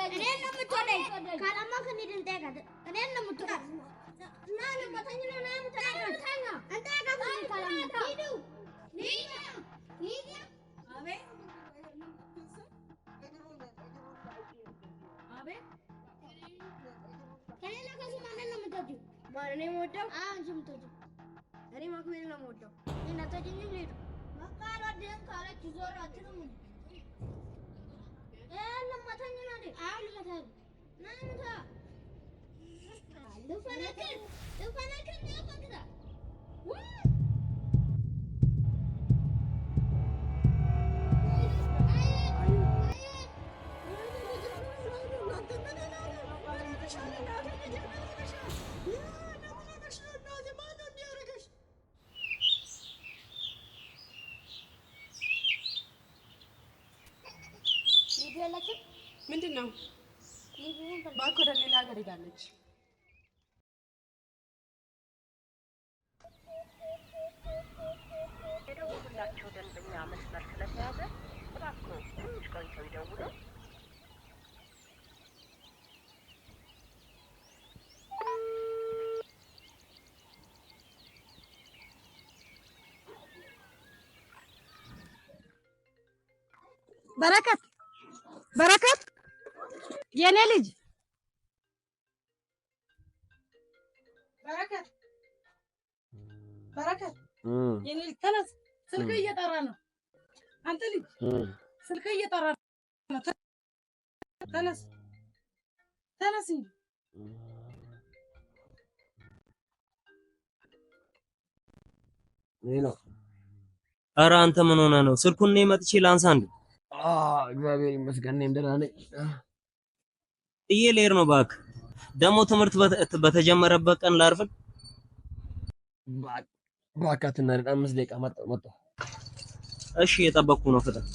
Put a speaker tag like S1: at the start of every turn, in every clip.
S1: እኔን ነው የምትወደኝ ካላማ ከኔን እንጠይቃት እኔን ነው የምትወደኝ ና ለማታኝ ነው ና የምትጠይቃት አንተ አጋፋኝ ካላማ ሂዱ አቤት አቤት ከኔ ለከሱ ማንን ነው የምትወጂው ማን ነው የምወደው አንቺ የምትወጂው እኔ ማክሜል ነው የምወደው እና ታዲያ ሄዱ ማቃራ ደም ካለች ዞር አትሉም ለማታኝ ነው አይደል አሁን ለታኝ ናምታ ልፈነከን ነው ፈንክታ
S2: ምንድነው ባኮ ደሌላ ሀገር ሄዳለች
S3: የደወሉላቸው ደንበኛ መስመር ስለተያዘ እባክዎ ትንሽ ቆይተው ይደውሉ
S4: በረከት የኔ ልጅ በረከት የኔ ልጅ ተነስ ስልክ እየጠራ ነው አንተ ልጅ ስልክ እየጠራ ነው ተነስ
S5: ሄሎ
S6: ኧረ አንተ ምን ሆነ ነው ስልኩን ነው መጥቼ ላንሳ እንዴ
S5: እግዚአብሔር ይመስገን እኔም ደህና ነኝ
S6: ልሄድ ነው እባክህ ደግሞ ትምህርት በተጀመረበት ቀን ላርፍድ
S5: እባክህ 5 ደቂቃ መጣሁ
S6: እሺ እየጠበቅኩ ነው ፍጠን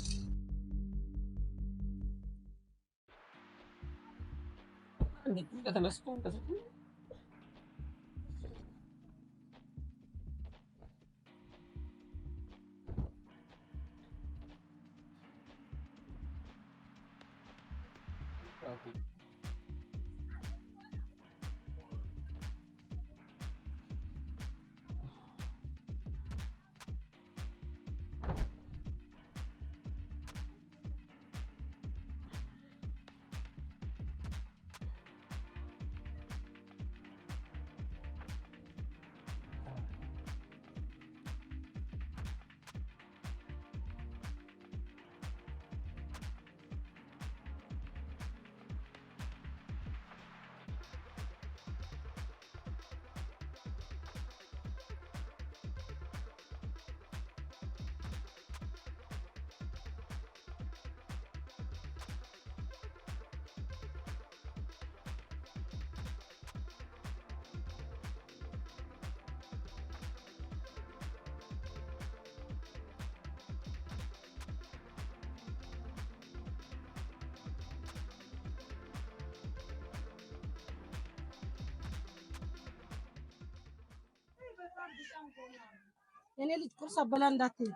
S4: የኔ ልጅ ቁርስ አበላ እንዳትይ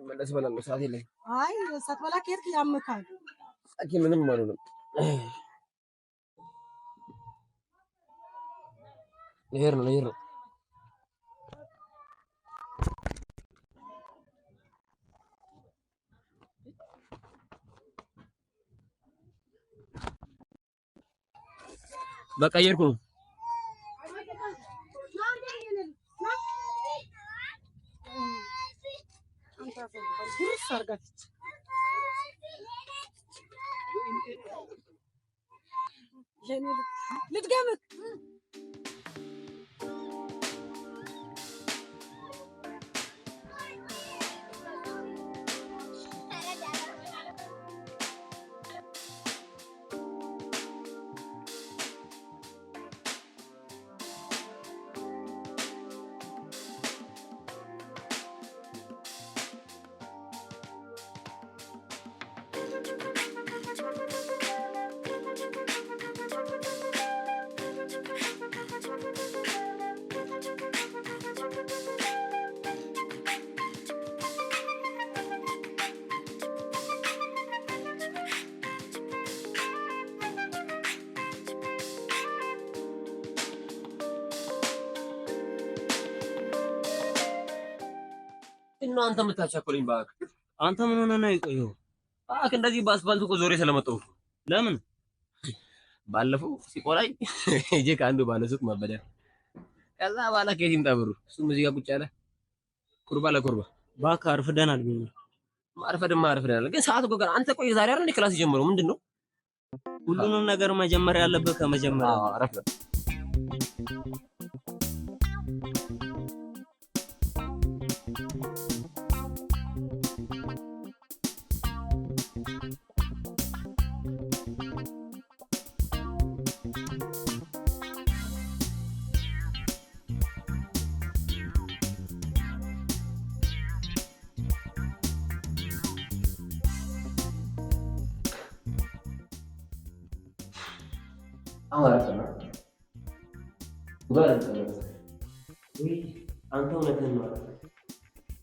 S5: መለስ በላለሁ ሰዓት የለኝ
S4: አይ ሳትበላ ከሄድክ ያምካል
S5: ሐኪም ምንም አልሆነም ልሄድ ነው በቃ እየሄድኩ ነው
S4: ልትገምት
S5: ምንድነው አንተ የምታቻኮለኝ? እባክህ
S6: አንተ ምን ሆነህ ነው የቆየው?
S5: እባክህ እንደዚህ በአስፋልቱ እኮ ዞሬ ስለመጣሁ።
S6: ለምን?
S5: ባለፈው ሲቆላኝ ሂጅ ከአንዱ ባለሱቅ ማበደር። ከዛ በኋላ ከየት ይምጣ ብሩ? እሱም እዚህ ጋር ቁጭ ያለ ኩርባ ለኩርባ።
S6: እባክህ አርፍደናል።
S5: አርፍደናል ግን ሰዓት እኮ ገና። አንተ ቆይ ዛሬ አይደል ክላስ የጀመረው? ምንድነው
S6: ሁሉንም ነገር መጀመሪያ ያለብህ ከመጀመሪያ?
S5: አረፈ
S6: አንተ እውነትህን ነው።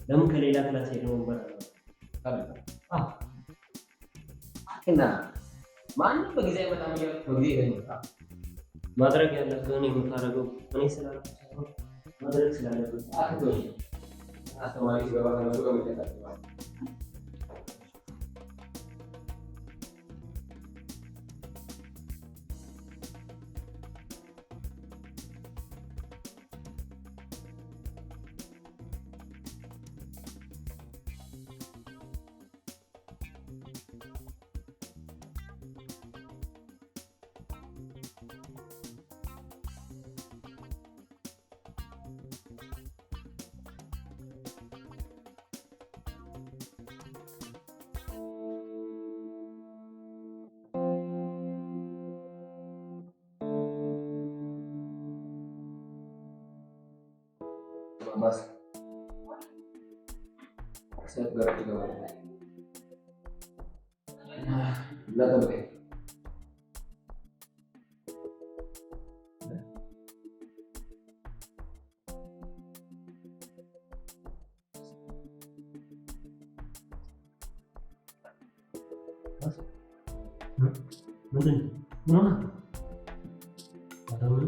S6: ለምን ከሌላ ክላስ ሄደህ ወንበር
S5: እና ማንም በጊዜ አይመጣም እያልኩ በጊዜ ይመጣ
S6: ማድረግ ያለብህን የምታደርገው እኔ ስላልኩ ሳይሆን ማድረግ ስላለብህ
S5: አስተማሪ ሲገባ ከነሱ ጋር መጨቃጨቅ Mas saya gerak juga nggak tahu deh.
S6: Mana? Ada mana?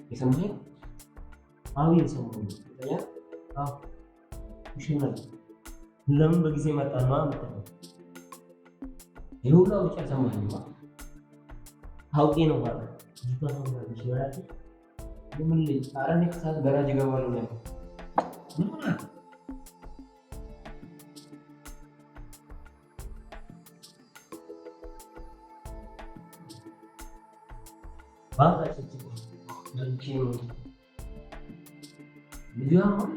S6: Bisa main? አዎ የሰማሁት ከተኛ ይሽናል። ለምን በጊዜ መጣ ነው አምጥተው ይሁላ ብቻ ሰማኝ ማለት አውቄ ነው ማለት ይባላል ማለት ነው። ምን ልጅ አረኔ ከሳት ገራጅ ገባሉ ነው ምን ሆነ? ባንቺ Video apa?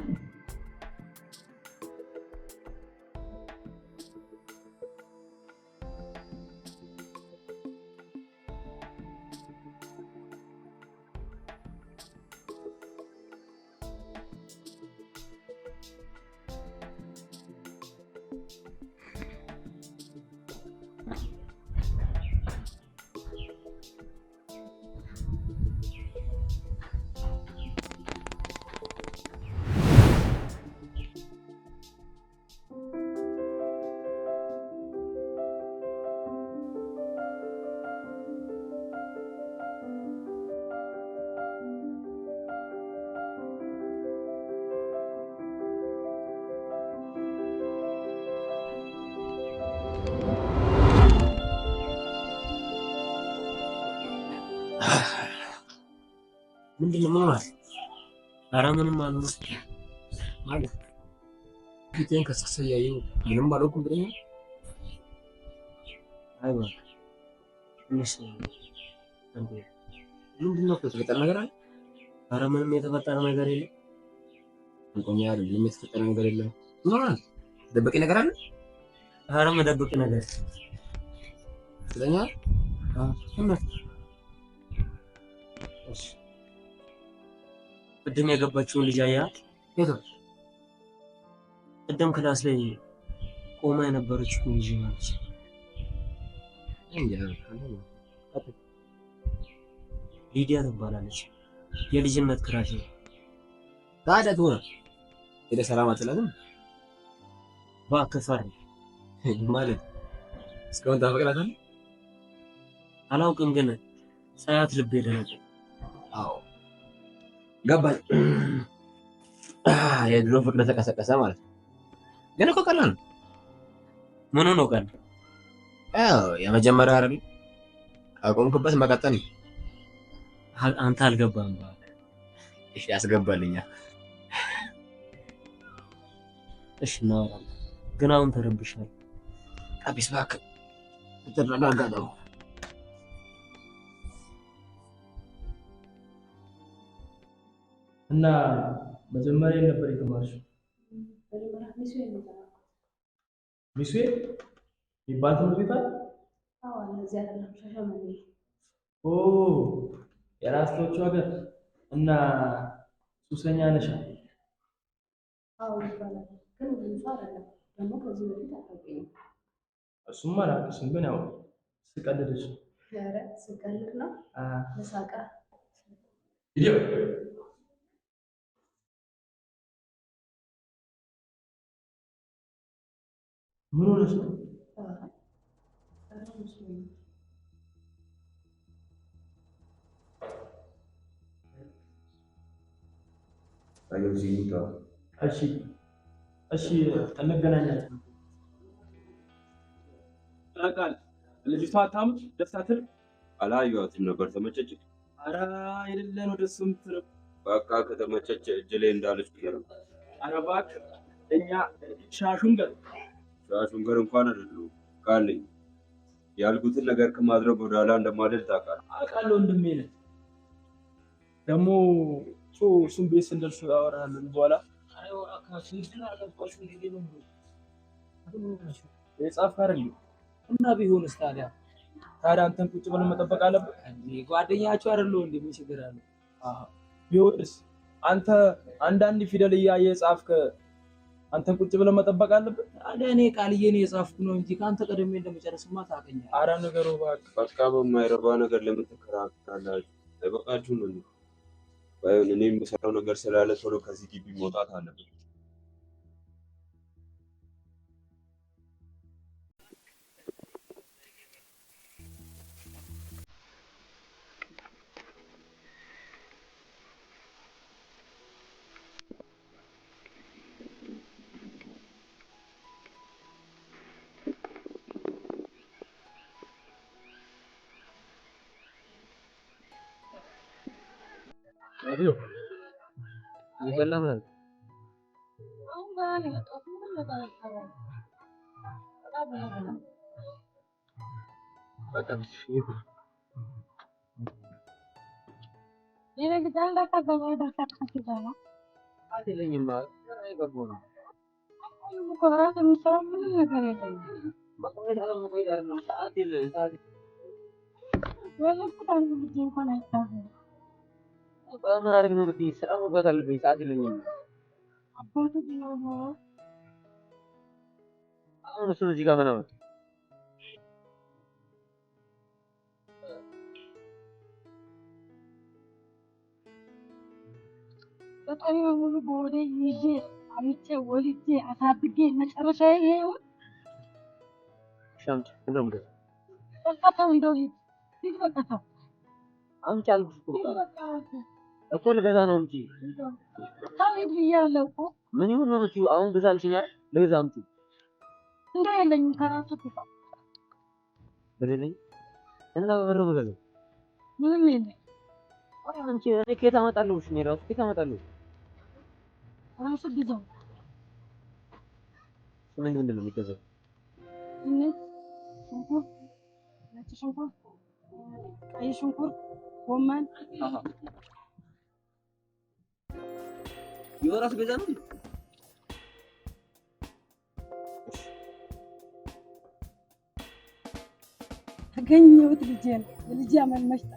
S6: ምንድነው ማለት? ኧረ ምንም አልሆነም ማለት ፊቴን ከሰሰያየው ምንም አልሆንኩም ብለኸኝ? አይዋ እሺ አንዴ ምንድነው የተፈጠረ ነገር አለ? ኧረ ምንም የተፈጠረ ነገር የለም። እንቆኛ አይደል? ምንም የተፈጠረ ነገር የለም። ምን ሆነ? ደበቂ ነገር አለ? ኧረ መደበቂ ነገር ስለኛ እሺ ቅድም የገባችውን ልጅ አያት? የት? ቅድም ክላስ ላይ ቆማ የነበረችው ልጅ ማለት ሊዲያ ትባላለች። የልጅነት ክራሽ ነው። ታዲያ ትሆነ ሄደህ ሰላም አትላትም? እባክህ ፈሪ ማለት እስካሁን ታፈቅራታለህ? አላውቅም ግን ሳያት ልቤ ደነቀ። አዎ ገባኝ። የድሮ ፍቅር ተቀሰቀሰ ማለት ነው። ግን እኮ ቀላል ነው። ምን ነው ቀላል? ያው የመጀመሪያ አይደል አቆምክበት መቀጠል ነው።
S5: አንተ አልገባም ባክ።
S6: እሺ ያስገባልኛል።
S5: እሺ እናወራለን። ግን አሁን ተረብሻል።
S6: አቢስ እባክህ ተረጋጋ ነው።
S7: እና መጀመሪያ ነበር የተማርሽው? ሚስዌ የሚባል ትምህርት ቤት አለ?
S2: አዎ እነዚህ አይደለም ሻሸመኔ።
S7: ኦ የራስቶቹ ሀገር። እና ሱሰኛ ነሽ?
S2: አዎ ይባላል። ግን ብዙ አይደለም። ደግሞ ከዚህ በፊት አታውቂኝም።
S7: እሱማ አላውቅሽም፣ ግን ያው ስቀልድሽ።
S2: ኧረ ስቀልድ ነው ለሳቃ
S7: ቪዲዮ ምን ሆነሽ ነው? እሺ እንገናኛለን።
S8: ታውቃለህ ልጅቷ አታምር ደስ አትል።
S9: አላየኋትም ነበር። ተመቸች?
S8: ኧረ አይደለም ወደ እሱ የምትለው
S9: በቃ ከተመቸች እጅ ላይ እንዳለች ነው።
S8: ኧረ እባክህ እኛ ሻሹንገር
S9: እንኳን አይደለሁም ካለኝ ያልኩትን ነገር ከማድረግ ወደ ኋላ እንደማልል ታውቃለህ።
S8: አውቃለሁ ወንድሜ ነህ። ደግሞ እሱን ቤት ስንደርስ አወራለን በኋላ። የጻፍክ አይደል?
S7: እና ቢሆንስ ታዲያ አንተን ቁጭ ብለን መጠበቅ አለብን? ጓደኛችሁ አይደለሁ እንዴ? ምን ችግር አለ?
S8: ቢሆንስ አንተ አንዳንድ ፊደል እያየህ ጻፍክ፣ አንተን ቁጭ ብለን መጠበቅ አለብን?
S7: ታዲያ እኔ ቃልዬን የጻፍኩ ነው እንጂ ከአንተ ቀደም እንደመጨረስማ ታውቀኛለህ።
S8: ኧረ ነገሩ እባክህ
S9: በቃ በማይረባ ነገር ለምን ትከራከራላችሁ? አይበቃችሁ ነው? ባይሆን እኔ የምሰራው ነገር ስላለ ቶሎ ከዚህ ግቢ መውጣት አለብን።
S6: ይበላል
S1: በጣም ሙሉ ቦዴ ይዤ አምጬ ወልጄ አሳድጌ መጨረሻ ይሄው
S6: ሻምት እንደም
S1: ተፈታው እንደው ይፈታው
S6: አምጪ አልኩሽ እኮ ልገዛ ነው እንጂ
S1: ታውይ ብያለሁ እኮ
S6: ምን ይሁን ነው እሱ አሁን ገዛልሽኛል ልገዛ አምጪ
S1: እንደሌለኝ ከራሱ ትፋ
S6: በሌለኝ እና በረው ገዛ
S1: ምንም የለኝ
S6: አንቺ እኔ ከየት አመጣለሁ? እኔ ራሱ ከየት አመጣለሁ?
S1: ራሱ ግዛው
S6: ምንድን ነው የሚገዛው?
S1: ሽንኩርት፣ ነጭ ሽንኩርት፣ ቀይ ሽንኩርት፣ ጎመን
S6: የወራስ ገዛ ነው።
S1: ተገኘሁት ልጄን ልጄ አመልመሽታ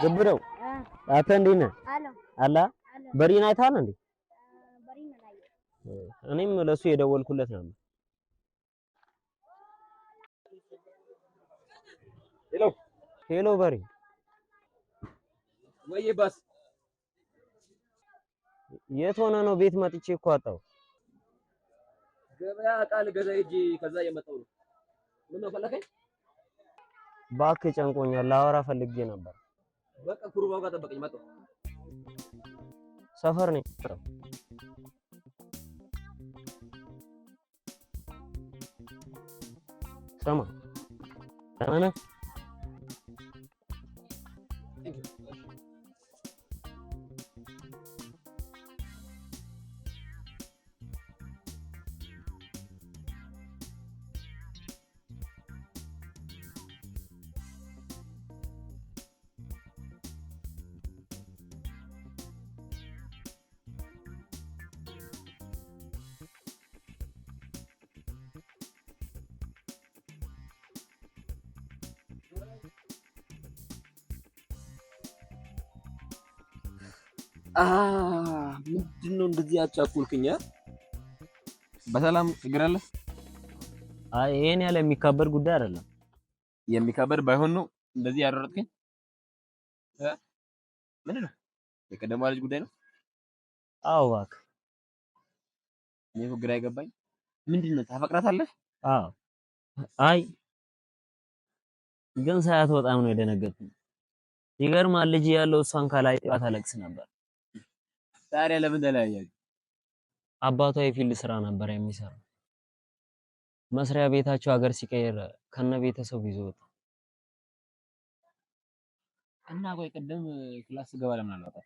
S6: ገብረው አተ እንዴት ነህ? አላ በሪን አይተሃል እንዴ? እኔም ለሱ የደወልኩለት ነበር።
S5: ሄሎ
S6: ሄሎ በሪ
S5: ወይ ባስ
S6: የት ሆነ ነው? ቤት መጥቼ እኮ አጣው።
S5: ገበያ ቃል ገዛ ሂጅ ከዛ እየመጣሁ ነው። ምን ነው ፈለከኝ?
S6: እባክህ ጨንቆኛል፣ ላወራ ፈልጌ ነበር።
S5: በቃ ኩርባው ጋር ጠበቀኝ፣ መጣሁ።
S6: ሰፈር ነኝ። ስማ ደህና ነህ?
S5: ምንድነው እንደዚህ ያጫኩልክኛ? በሰላም ችግር አለ?
S6: አይ ይሄን ያለ የሚካበድ ጉዳይ አይደለም።
S5: የሚካበድ ባይሆን ነው እንደዚህ ያደረግከኝ? ምን ነው የቀደመው ልጅ ጉዳይ ነው?
S6: አዎ እባክህ።
S5: እኔ እኮ ግራ አይገባኝ። ምንድነው ታፈቅራታለህ?
S6: አዎ። አይ ግን ሳያት በጣም ነው የደነገጥኩት። ይገርማል፣ ልጅ ያለው እሷን ካላይ ታለቅስ ነበር።
S5: ታዲያ ለምን ተለያያችሁ?
S6: አባቷ የፊልድ ስራ ነበር የሚሰራው። መስሪያ ቤታቸው ሀገር ሲቀየር ከነ ቤተሰቡ ይዞ ወጣ።
S5: እና ቆይ ቅድም ክላስ ገባ ለምን አልወጣም?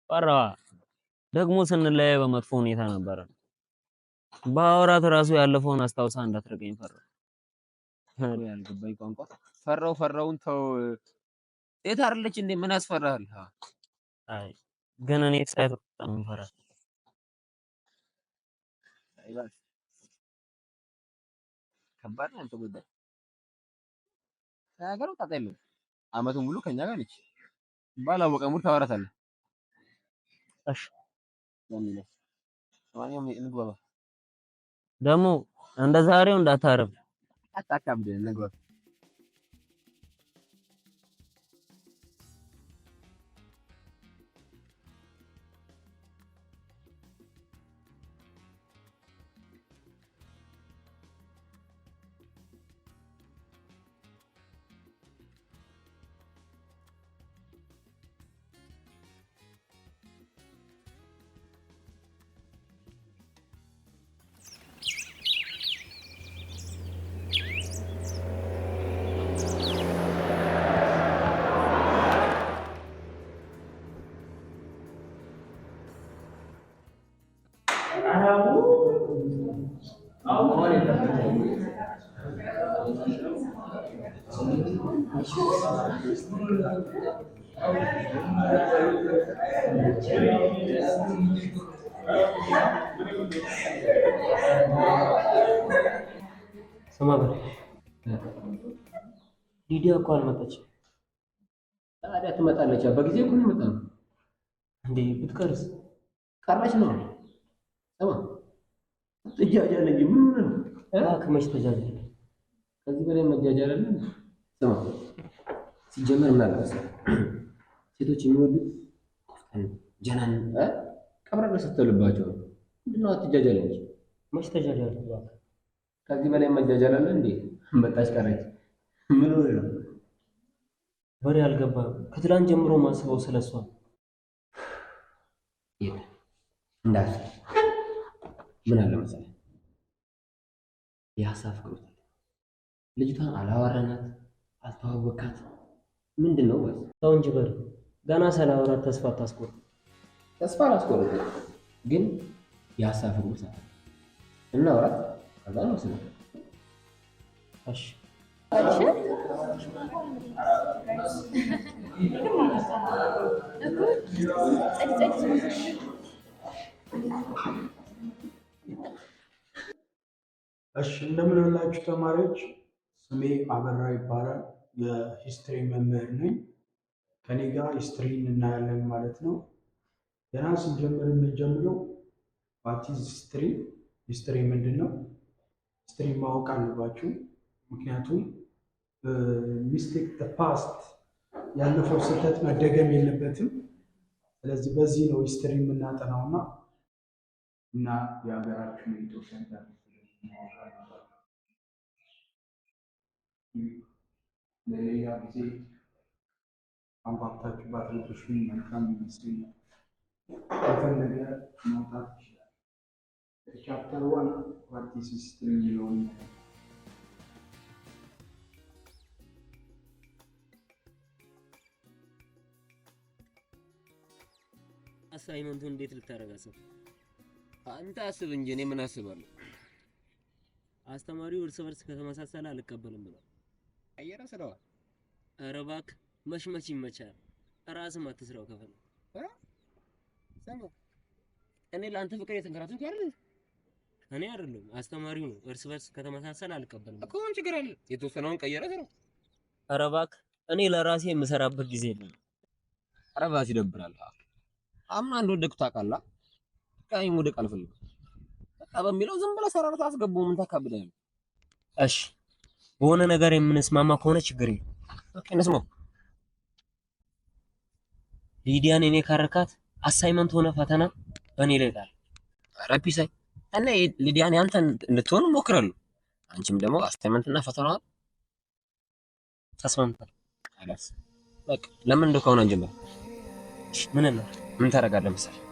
S6: ፈራ። ደግሞ ስንለያይ በመጥፎ ሁኔታ ነበር። ባወራት ራሱ ያለፈውን አስታውሳ እንዳትርቀኝ ፈራ።
S5: ያልገባኝ ቋንቋ ፈራውን ተው። ሴት አይደለች እንዴ? ምን ያስፈራሃል?
S6: አይ ግን እኔ ሳይት በጣም ፈራ።
S5: አይባል ከባድ ነው። አንተ ጉዳይ ሀገሩ ጣጣ የለውም። አመቱን ሙሉ ከኛ ጋር ነች። ባላወቀ ሙሉ ታወራታለህ።
S6: እሺ
S5: ለማንኛውም እንግባባ።
S6: ደግሞ እንደ ዛሬው እንዳታረብ።
S5: አታካብድ። እንግባባ።
S6: ስማ በል ሊዲያ እኮ አልመጣችም።
S5: ታዲያ ትመጣለች። በጊዜ እኮ ነው የመጣው
S6: እንዴ? ብትቀርስ
S5: ቀረች ነው። ስማ ትጃጃለ እንጂ ምን ሆነ ነው?
S6: ከመች ተጃጃለ?
S5: ከዚህ በላይ መጃጃል አለ? ስማ ሲጀመር ምን አለ መሰለህ፣ ሴቶች የሚወዱት ጀናን ቀብረር ስትልባቸው ምንድነው? አትጃጃል እንጂ።
S6: መች ተጃጃለ?
S5: ከዚህ በላይ መጃጃል አለ እንዴ? መጣች ቀረች ምን ሆነ ነው?
S6: በሬ አልገባም። ከትላንት ጀምሮ ማስበው ስለሷ
S5: እንዳለ ምን አለ መሰለህ፣ የሀሳብ ፍቅሮት ልጅቷን አላወራናት፣ አልተዋወቃት። ምንድን ነው ወይስ
S6: ተው እንጂ በሬ፣ ገና ሳላወራት ተስፋ አታስቆርጥ።
S5: ተስፋ አላስቆርጥ፣ ግን የሀሳብ ፍቅሮት እናውራት። ከዛ ነው ስለ
S6: እሺ
S10: እሺ እንደምን አላችሁ ተማሪዎች? ስሜ አበራ ይባላል። የሂስትሪ መምህር ነኝ። ከኔ ጋር ሂስትሪ እናያለን ማለት ነው። ገና ስንጀምር የምንጀምረው ዋት ኢዝ ሂስትሪ፣ ሂስትሪ ምንድን ነው? ሂስትሪ ማወቅ አለባችሁ። ምክንያቱም ሚስቴክ ፓስት ያለፈው ስህተት መደገም የለበትም። ስለዚህ በዚህ ነው ሂስትሪ የምናጠናውና እና የሀገራችን የኢትዮጵያ ለሌላ ጊዜ አንባብታችሁ ባትረዱሽኝ መልካም ይመስለኛል። የፈለገ ማውጣት ይችላል። ቻፕተር 1 ዋት ኢዝ ሂስትሪ የሚለውን
S6: አሳይመንቱን እንዴት ልታደርግ አሰብክ? አንተ አስብ እንጂ እኔ ምን አስባለሁ? አስተማሪው እርስ በርስ ከተመሳሰለ አልቀበልም ብሏል። አየራ ስለዋል። ኧረ እባክህ መሽመች ይመቻል። ራስም አትስራው ከፈለ ሰማ። እኔ ለአንተ ፍቅር የተንከራተትኩ አይደል? እኔ አይደለም አስተማሪው ነው። እርስ በርስ ከተመሳሰለ አልቀበልም እኮ። ምን ችግር አለ? የተወሰነውን ቀየረ ነው። ኧረ እባክህ እኔ ለራሴ የምሰራበት ጊዜ የለም። ኧረ እባክህ ይደብራል። አምና እንደወደቅኩ ታውቃለህ። ቀኝ ወደቅ አልፈልግም በሚለው ዝም ብለህ ሰራራት አስገባው። ምን ታካብዳለህ? እሺ በሆነ ነገር የምንስማማ ከሆነ ችግር የለም። ኦኬ እንስማው። ሊዲያን እኔ ካረካት አሳይመንት ሆነ ፈተና በእኔ ላይ ጣል። ኧረ ፒሳይ እና ሊዲያን ያንተ እንድትሆን ሞክራለሁ። አንቺም ደግሞ አሳይመንትና ፈተና ተስማምተናል። አላስ በቃ ለምን እንደሆነ አንጀምር። ምን ታደርጋለህ መሰለህ?